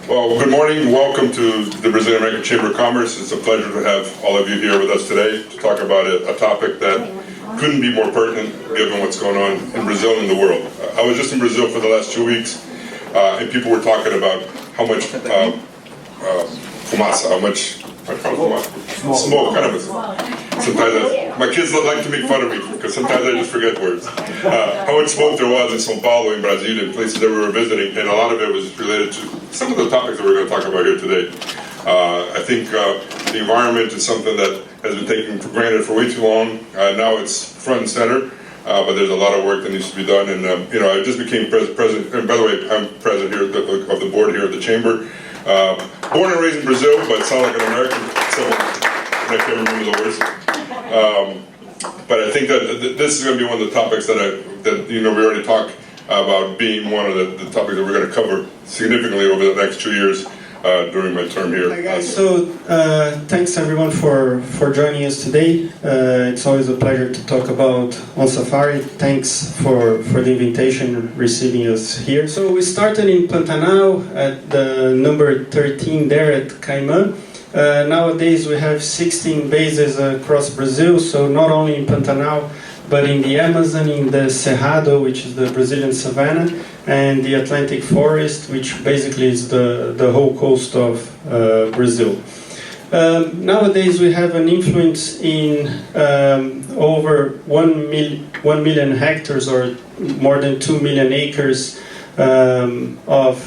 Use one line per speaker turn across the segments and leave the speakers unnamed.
Well, good morning. Welcome to the Brazilian American Chamber of Commerce. It's a pleasure to have all of you here with us today to talk about a topic that couldn't be more pertinent given what's going on in Brazil and the world. I was just in Brazil for the last 2 weeks, and people were talking about how much fumaça, how much smoke, kind of. Sometimes my kids like to make fun of me because sometimes I just forget words. How much smoke there was in São Paulo, in Brazil, in places that we were visiting, and a lot of it was related to some of the topics that we're going to talk about here today. I think the environment is something that has been taken for granted for way too long. Now it's front and center, but there's a lot of work that needs to be done. And I just became president. And by the way, I'm president here of the board here at the chamber. Born and raised in Brazil, but sound like an American. So I can't remember the words. But I think that this is going to be one of the topics that we already talked about being one of the topics that we're going to cover significantly over the next 2 years during my term here.
Hi guys, so thanks everyone for joining us today. It's always a pleasure to talk about Onçafari. Thanks for the invitation, receiving us here. So we started in Pantanal at the number 13 there at Caimã. Nowadays we have 16 bases across Brazil, so not only in Pantanal, but in the Amazon, in the Cerrado, which is the Brazilian savanna, and the Atlantic forest, which basically is the whole coast of Brazil. Nowadays we have an influence in over 1 million hectares, or more than 2 million acres of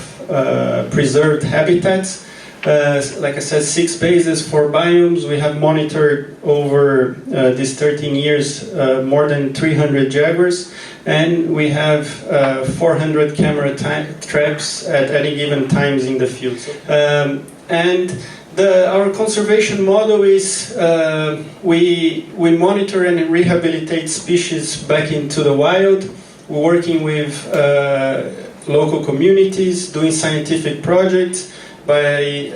preserved habitats. Like I said, 6 bases, 4 biomes. We have monitored over these 13 years more than 300 jaguars, and we have 400 camera traps at any given times in the field. And our conservation model is we monitor and rehabilitate species back into the wild. We're working with local communities, doing scientific projects, by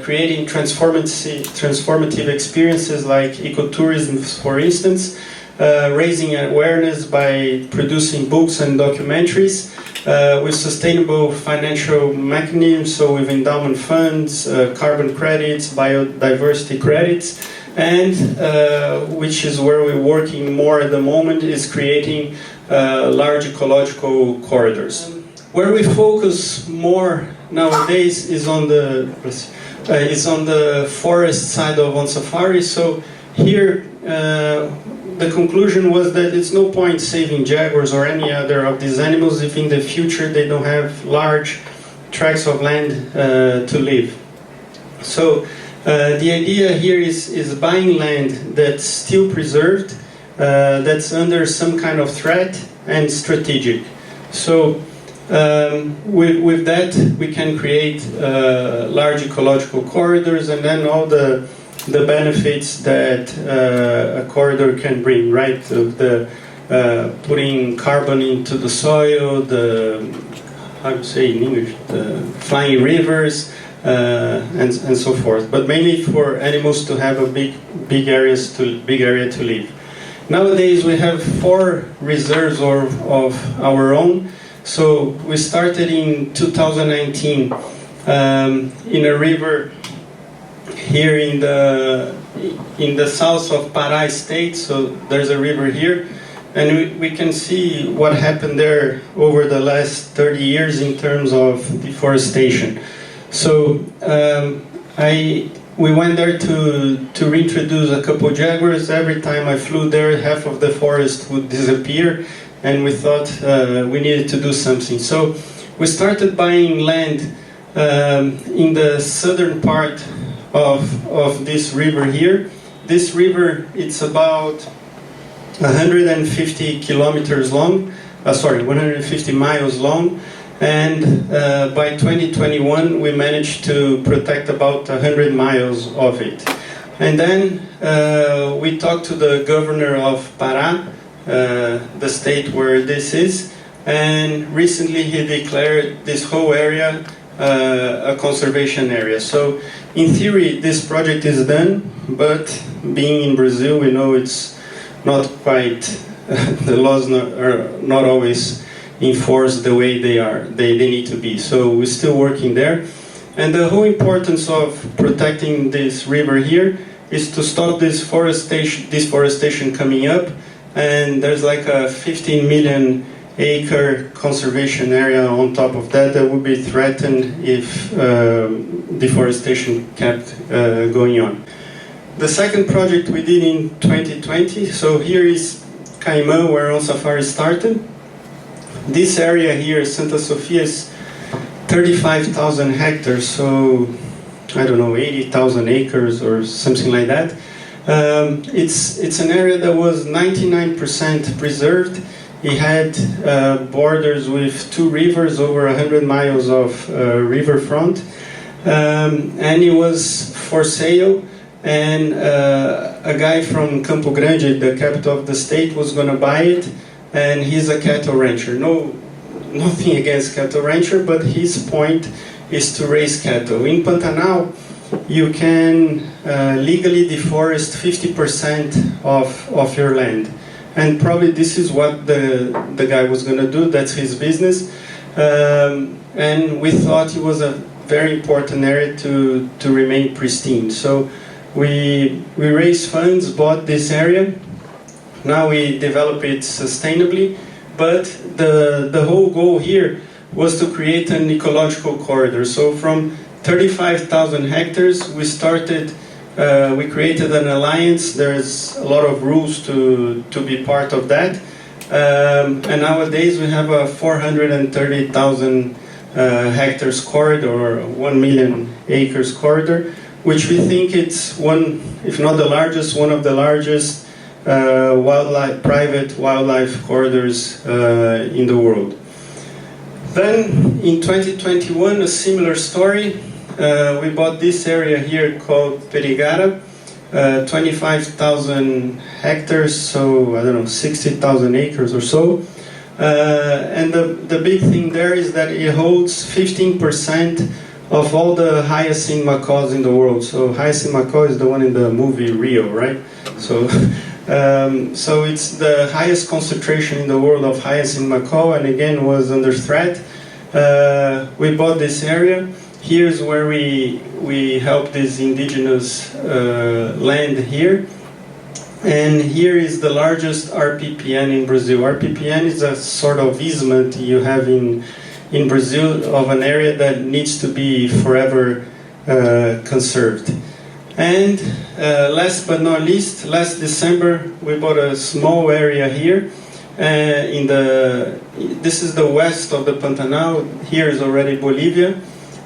creating transformative experiences like ecotourism, for instance, raising awareness by producing books and documentaries, with sustainable financial mechanisms, so with endowment funds, carbon credits, biodiversity credits, and which is where we're working more at the moment, is creating large ecological corridors. Where we focus more nowadays is on the forest side of Onçafari. So here the conclusion was that it's no point saving jaguars or any other of these animals if in the future they don't have large tracts of land to live. So the idea here is buying land that's still preserved, that's under some kind of threat and strategic. So with that we can create large ecological corridors, and then all the benefits that a corridor can bring, right? The putting carbon into the soil, how to say in English, the flying rivers, and so forth. But mainly for animals to have a big area to live. Nowadays we have 4 reserves of our own. So we started in 2019 in a river here in the south of Pará state. So there's a river here, and we can see what happened there over the last 30 years in terms of deforestation. So we went there to reintroduce a couple jaguars. Every time I flew there, half of the forest would disappear, and we thought we needed to do something. So we started buying land in the southern part of this river here. This river, it's about 150 kilometers long, 150 miles long, and by 2021 we managed to protect about 100 miles of it. And then we talked to the governor of Pará, the state where this is, and recently he declared this whole area a conservation area. So in theory this project is done, but being in Brazil we know it's not quite, the laws are not always enforced the way they need to be. So we're still working there. And the whole importance of protecting this river here is to stop this deforestation coming up. And there's like a 15 million acre conservation area on top of that that would be threatened if deforestation kept going on. The second project we did in 2020, so here is Caimã, where Onçafari started. This area here, Santa Sofia, is 35,000 hectares, so I don't know, 80,000 acres or something like that. It's an area that was 99% preserved. It had borders with 2 rivers, over 100 miles of riverfront, and it was for sale. And a guy from Campo Grande, the capital of the state, was going to buy it, and he's a cattle rancher. Nothing against cattle rancher, but his point is to raise cattle. In Pantanal, you can legally deforest 50% of your land. And probably this is what the guy was going to do. That's his business. And we thought it was a very important area to remain pristine. So we raised funds, bought this area. Now we develop it sustainably. But the whole goal here was to create an ecological corridor. So from 35,000 hectares, we created an alliance. There's a lot of rules to be part of that. And nowadays we have a 430,000 hectares corridor, or 1 million acres corridor, which we think it's one, if not the largest, one of the largest private wildlife corridors in the world. Then in 2021, a similar story. We bought this area here called Perigara, 25,000 hectares, so I don't know, 60,000 acres or so. And the big thing there is that it holds 15% of all the hyacinth macaws in the world. So hyacinth macaw is the one in the movie Rio, right? So it's the highest concentration in the world of hyacinth macaw, and again was under threat. We bought this area. Here's where we help this indigenous land here. And here is the largest RPPN in Brazil. RPPN is a sort of easement you have in Brazil of an area that needs to be forever conserved. And last but not least, last December we bought a small area here. This is the west of the Pantanal. Here is already Bolivia.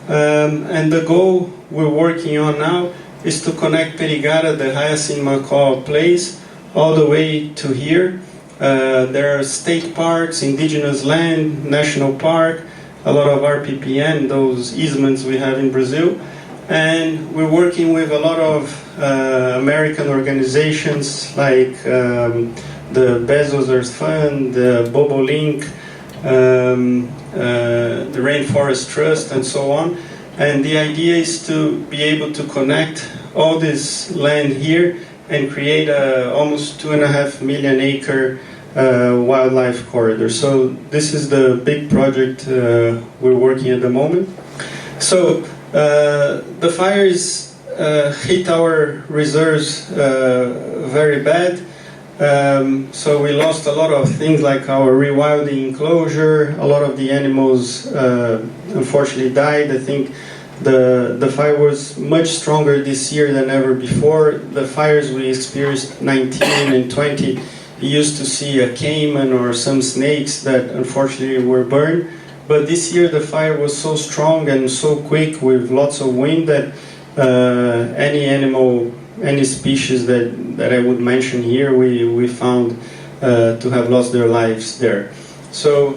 And the goal we're working on now is to connect Perigara, the hyacinth macaw place, all the way to here. There are state parks, indigenous land, national park, a lot of RPPN, those easements we have in Brazil. And we're working with a lot of American organizations like the Bezos Earth Fund, the Bobolink, the Rainforest Trust, and so on. And the idea is to be able to connect all this land here and create a almost 2.5 million acre wildlife corridor. So this is the big project we're working at the moment. So the fires hit our reserves very bad. So we lost a lot of things like our rewilding enclosure. A lot of the animals unfortunately died. I think the fire was much stronger this year than ever before. The fires we experienced 19 and 20, you used to see a caiman or some snakes that unfortunately were burned. But this year the fire was so strong and so quick with lots of wind that any animal, any species that I would mention here, we found to have lost their lives there. So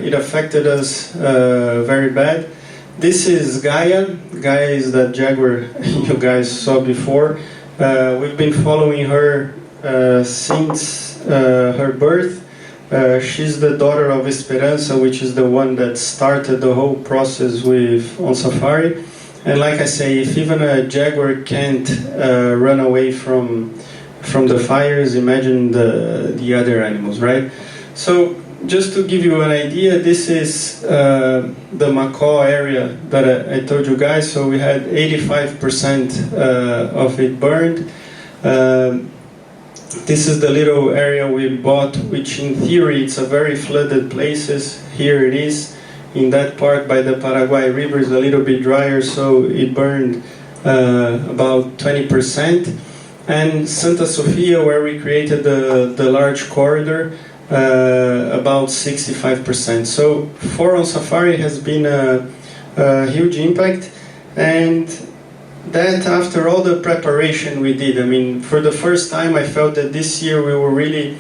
it affected us very bad. This is Gaia. Gaia is that jaguar you guys saw before. We've been following her since her birth. She's the daughter of Esperança, which is the one that started the whole process with Onçafari. And like I say, if even a jaguar can't run away from the fires, imagine the other animals, right? So just to give you an idea, this is the macaw area that I told you guys. So we had 85% of it burned. This is the little area we bought, which in theory it's a very flooded places. Here it is. In that part by the Paraguay River is a little bit drier, so it burned about 20%. And Santa Sofia, where we created the large corridor, about 65%. So for Onçafari has been a huge impact, and that after all the preparation we did, I mean, for the first time I felt that this year we were really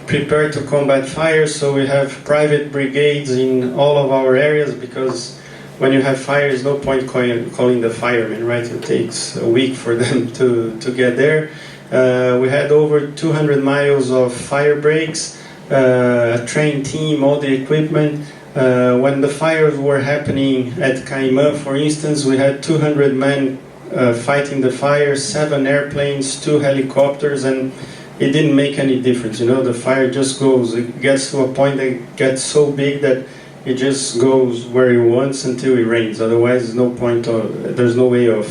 prepared to combat fire. So we have private brigades in all of our areas, because when you have fire, there's no point calling the firemen, right? It takes a week for them to get there. We had over 200 miles of fire breaks, a trained team, all the equipment. When the fires were happening at Caimã, for instance, we had 200 men fighting the fire, 7 airplanes, 2 helicopters, and it didn't make any difference. You know, the fire just goes. It gets to a point that it gets so big that it just goes where it wants until it rains. Otherwise, there's no point. There's no way of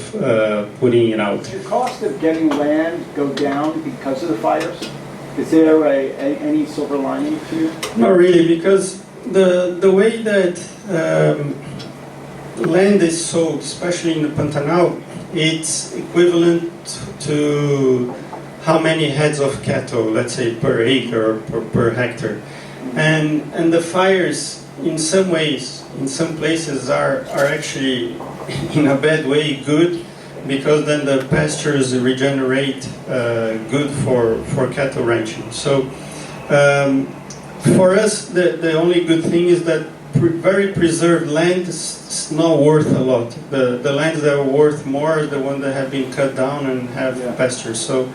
putting it out.
Does the cost of getting land go down because of the fires? Is there any silver lining to it?
Not really, because the way that land is sold, especially in the Pantanal, it's equivalent to how many heads of cattle, let's say, per acre or per hectare. And the fires, in some ways, in some places, are actually, in a bad way, good, because then the pastures regenerate, good for cattle ranching. So for us, the only good thing is that very preserved land is not worth a lot. The lands that are worth more are the ones that have been cut down and have pastures. So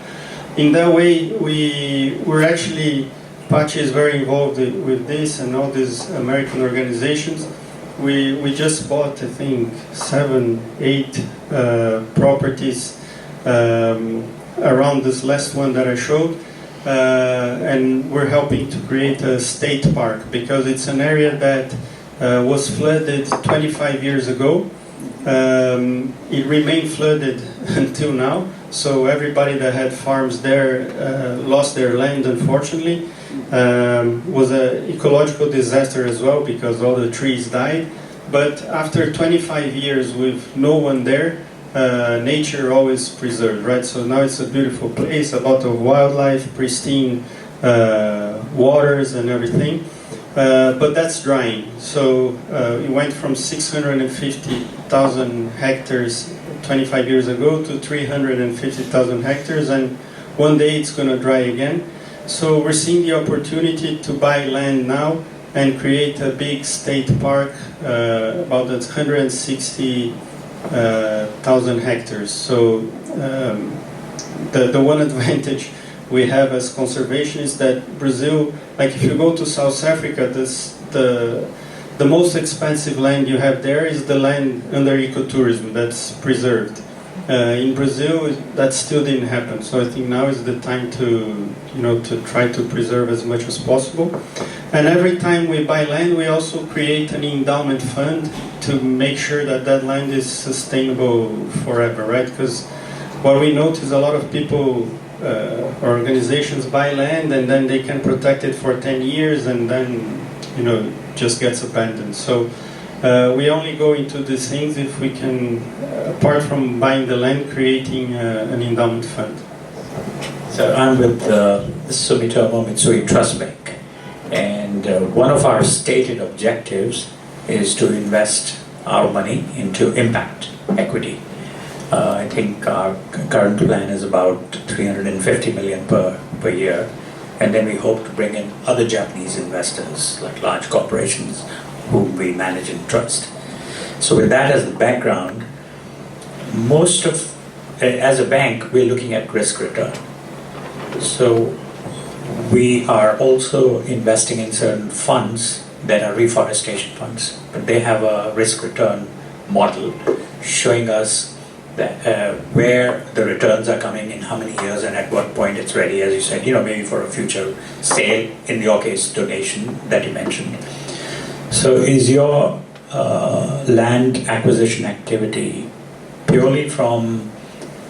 in that way, we're actually, Pachi is very involved with this and all these American organizations. We just bought, I think, 7, 8 properties around this last one that I showed. And we're helping to create a state park, because it's an area that was flooded 25 years ago. It remained flooded until now, so everybody that had farms there lost their land, unfortunately. Was an ecological disaster as well, because all the trees died. But after 25 years with no one there, nature always preserved, right? So now it's a beautiful place, a lot of wildlife, pristine waters and everything. But that's drying. So it went from 650,000 hectares 25 years ago to 350,000 hectares, and one day it's going to dry again. So we're seeing the opportunity to buy land now and create a big state park, about 160,000 hectares. So the one advantage we have as conservationists that Brazil, like if you go to South Africa, the most expensive land you have there is the land under ecotourism that's preserved. In Brazil, that still didn't happen. So I think now is the time to try to preserve as much as possible. And every time we buy land, we also create an endowment fund to make sure that that land is sustainable forever, right? Because what we notice, a lot of people, organizations buy land and then they can protect it for 10 years and then, just gets abandoned. So we only go into these things if we can, apart from buying the land, creating an endowment fund.
So I'm with Sumitomo Mitsui Trust Bank, and one of our stated objectives is to invest our money into impact equity. I think our current plan is about 350 million per year, and then we hope to bring in other Japanese investors, like large corporations, whom we manage and trust. So with that as the background, as a bank, we're looking at risk return. So we are also investing in certain funds that are reforestation funds, but they have a risk return model showing us that, where the returns are coming in how many years and at what point it's ready, as you said, maybe for a future sale, in your case, donation that you mentioned. So is your land acquisition activity purely from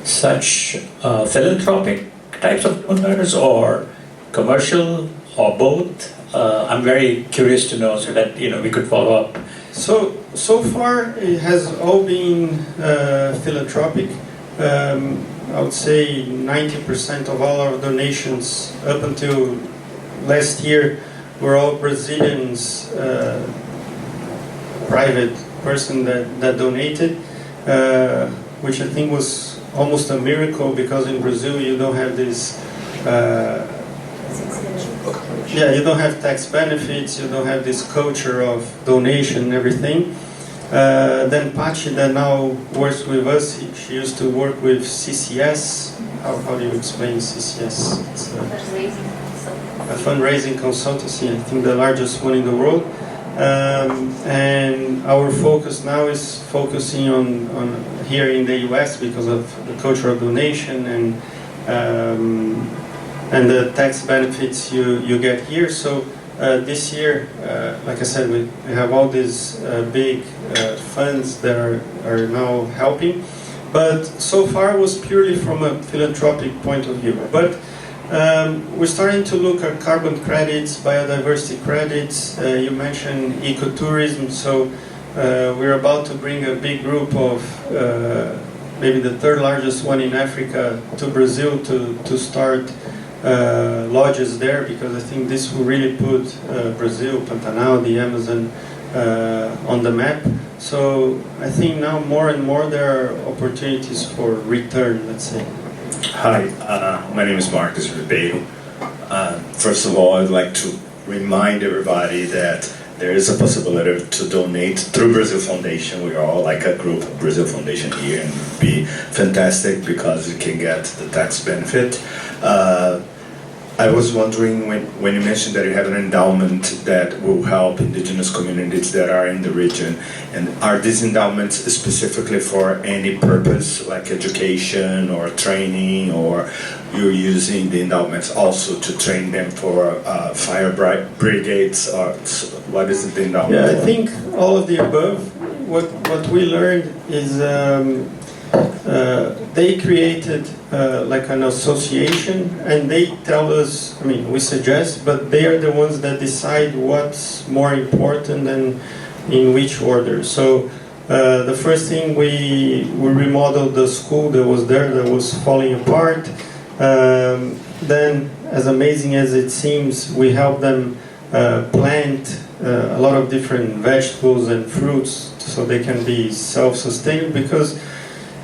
such philanthropic types of donors or commercial or both? I'm very curious to know so that we could follow up.
So far it has all been philanthropic. I would say 90% of all our donations up until last year were all Brazilians, private person that donated, which I think was almost a miracle, because in Brazil you don't have this you don't have tax benefits, you don't have this culture of donation and everything. Then Pachi, that now works with us, she used to work with CCS. How do you explain CCS? It's a fundraising consultancy, I think the largest one in the world. And our focus now is focusing on here in the US because of the culture of donation and the tax benefits you get here. So this year, like I said, we have all these big funds that are now helping. But so far it was purely from a philanthropic point of view. But we're starting to look at carbon credits, biodiversity credits. You mentioned ecotourism, so we're about to bring a big group of maybe the third largest one in Africa to Brazil to start lodges there, because I think this will really put Brazil, Pantanal, the Amazon on the map. So I think now more and more there are opportunities for return, let's say.
Hi, my name is Marcus Ribeiro. First of all, I'd like to remind everybody that there is a possibility to donate through Brazil Foundation. We are all like a group of Brazil Foundation here, and it would be fantastic because you can get the tax benefit. I was wondering when you mentioned that you have an endowment that will help indigenous communities that are in the region, and are these endowments specifically for any purpose, like education or training, or you're using the endowments also to train them for fire brigades, or what is the endowment?
Yeah, I think all of the above. What we learned is they created like an association, and they tell us, I mean, we suggest, but they are the ones that decide what's more important and in which order. So the first thing, we remodeled the school that was there that was falling apart. Then, as amazing as it seems, we helped them plant a lot of different vegetables and fruits so they can be self-sustaining, because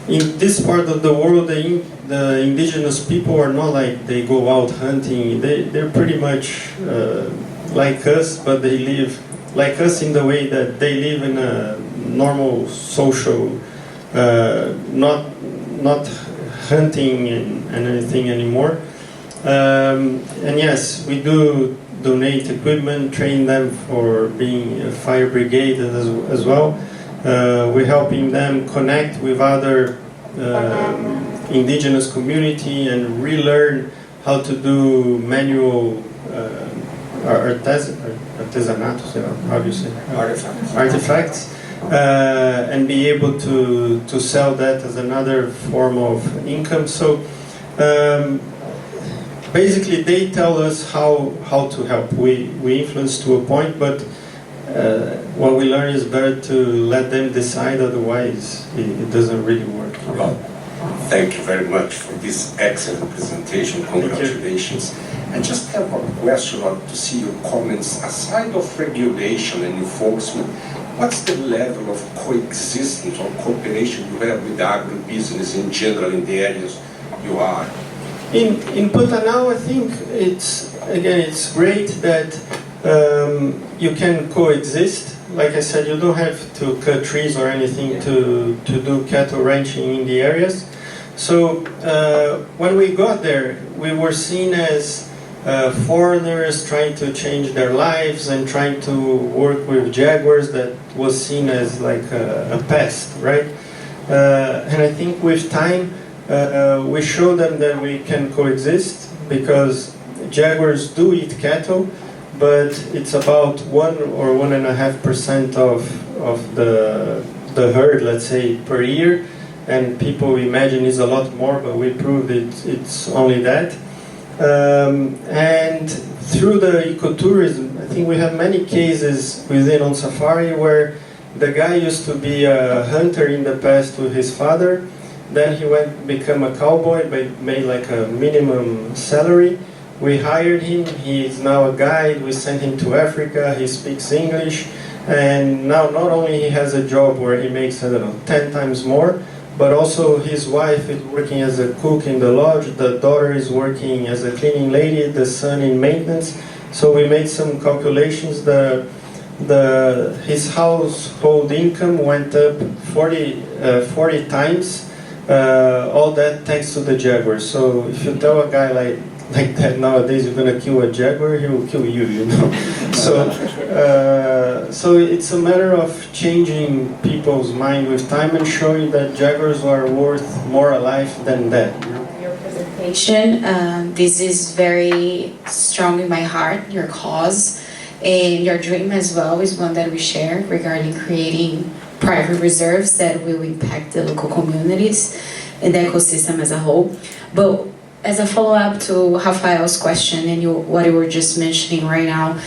in this part of the world, the indigenous people are not like they go out hunting. They're pretty much like us, but they live like us in the way that they live in a normal social, not hunting and anything anymore. And yes, we do donate equipment, train them for being a fire brigade as well. We're helping them connect with other indigenous community and relearn how to do manual artesanatos, how do you say? Artifacts. And be able to sell that as another form of income. So basically they tell us how to help. We influence to a point, but what we learn is better to let them decide, otherwise it doesn't really work.
Well, thank you very much for this excellent presentation. Congratulations. I just have a question to see your comments. Aside of regulation and enforcement, what's the level of coexistence or cooperation you have with the agribusiness in general in the areas you are?
In Pantanal, I think it's great that you can coexist. Like I said, you don't have to cut trees or anything to do cattle ranching in the areas. So when we got there, we were seen as foreigners trying to change their lives and trying to work with jaguars that was seen as like a pest, right? And I think with time, we show them that we can coexist, because jaguars do eat cattle, but it's about 1 or 1.5% of the herd, let's say, per year. And people imagine it's a lot more, but we proved it's only that. And through the ecotourism, I think we have many cases within Onçafari where the guy used to be a hunter in the past with his father. Then he went to become a cowboy, but made like a minimum salary. We hired him. He is now a guide. We sent him to Africa. He speaks English. And now not only he has a job where he makes, I don't know, 10 times more, but also his wife is working as a cook in the lodge, the daughter is working as a cleaning lady, the son in maintenance. So we made some calculations. His household income went up 40 times, all that thanks to the jaguar. So if you tell a guy like that nowadays, you're going to kill a jaguar, he will kill you, you know. So it's a matter of changing people's mind with time and showing that jaguars are worth more alive than dead. You know?
Your presentation, this is very strong in my heart, your cause, and your dream as well is one that we share regarding creating private reserves that will impact the local communities and the ecosystem as a whole. But as a follow-up to Rafael's question and what you were just mentioning right now,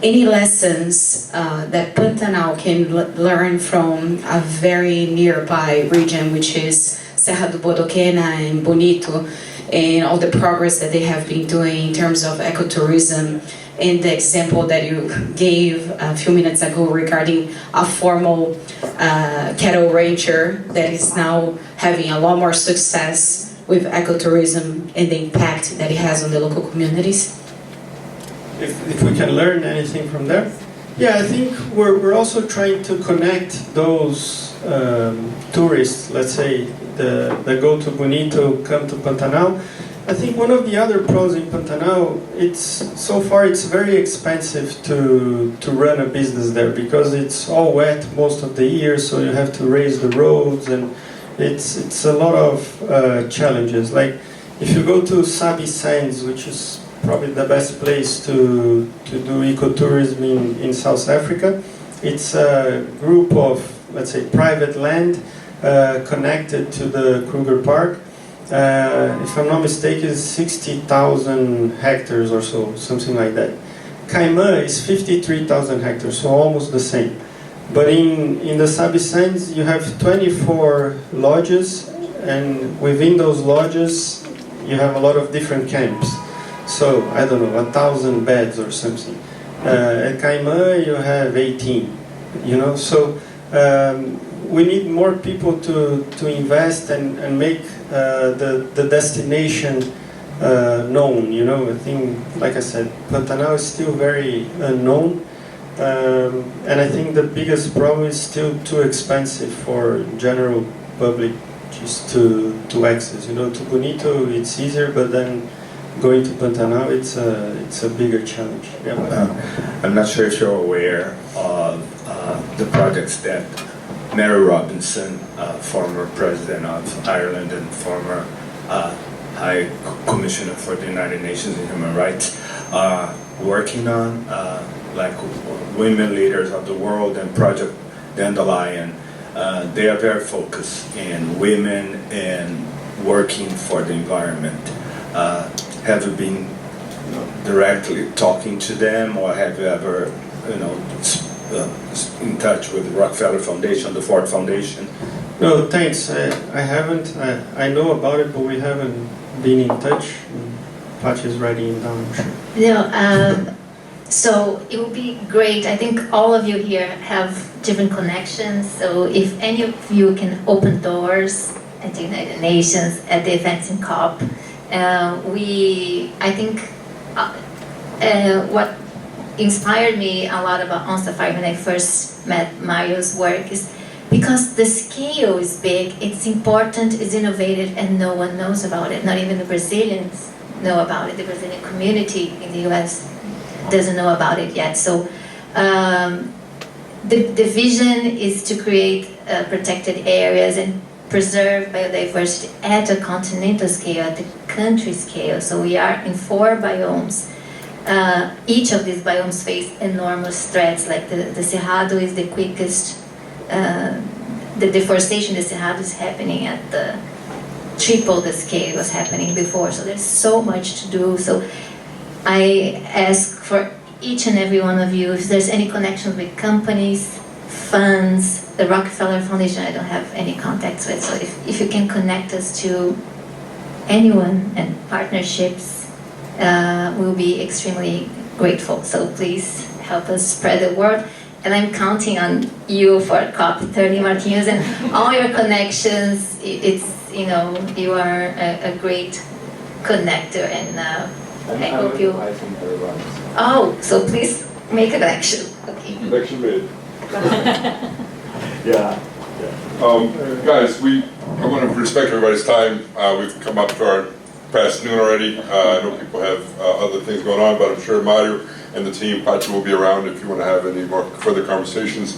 any lessons that Pantanal can learn from a very nearby region, which is Serra do Bodoquena and Bonito, and all the progress that they have been doing in terms of ecotourism, and the example that you gave a few minutes ago regarding a formal cattle rancher that is now having a lot more success with ecotourism and the impact that it has on the local communities?
If we can learn anything from there? Yeah, I think we're also trying to connect those tourists, let's say, that go to Bonito, come to Pantanal. I think one of the other pros in Pantanal, so far it's very expensive to run a business there, because it's all wet most of the year, so you have to raise the roads, and it's a lot of challenges. Like if you go to Sabi Sands, which is probably the best place to do ecotourism in South Africa, it's a group of, let's say, private land connected to the Kruger Park. If I'm not mistaken, it's 60,000 hectares or so, something like that. Caimã is 53,000 hectares, so almost the same. But in the Sabi Sands, you have 24 lodges, and within those lodges, you have a lot of different camps. So, I don't know, 1,000 beds or something. At Caimã, you have 18, you know. So, we need more people to invest and make the destination known, you know. I think, like I said, Pantanal is still very unknown. And I think the biggest problem is still too expensive for general public just to access. You know, to Bonito it's easier, but then going to Pantanal it's a bigger challenge. Yeah.
I'm not sure if you're aware of the projects that Mary Robinson, former president of Ireland and former High Commissioner for the United Nations in Human Rights, are working on, like women leaders of the world, and Project Dandelion. They are very focused in women and working for the environment. Have you been directly talking to them, or have you ever, in touch with the Rockefeller Foundation, the Ford Foundation?
No, thanks. I haven't. I know about it, but we haven't been in touch. Patch is writing it down, I'm sure.
No, so it would be great. I think all of you here have different connections. So if any of you can open doors at the United Nations, at the events in COP, I think what inspired me a lot about Onçafari when I first met Mario's work is because the scale is big, it's important, it's innovative, and no one knows about it. Not even the Brazilians know about it. The Brazilian community in the US doesn't know about it yet. So the vision is to create protected areas and preserve biodiversity at a continental scale, at the country scale. So we are in 4 biomes. Each of these biomes face enormous threats, like the Cerrado is the quickest, the deforestation in the Cerrado is happening at the triple the scale it was happening before. So there's so much to do. So I ask for each and every one of you, if there's any connections with companies, funds, the Rockefeller Foundation, I don't have any contacts with, so if you can connect us to anyone and partnerships, we'll be extremely grateful. So please help us spread the word. And I'm counting on you for COP30, Marquinhos, and all your connections. You are a great connector, and I hope you. Oh, so please make a connection. Okay.
Connection made.
Yeah.
Guys, I want to respect everybody's time. We've come up to our past noon already. I know people have other things going on, but I'm sure Mario and the team, Pactual, will be around if you want to have any more further conversations.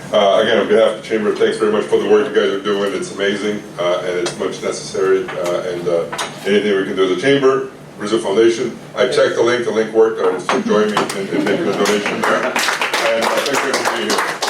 Again, on behalf of the Chamber, thanks very much for the work you guys are doing. It's amazing, and it's much necessary. And anything we can do as a Chamber, Brazil Foundation. I checked the link worked. So join me in making the donation. And thank you for being here.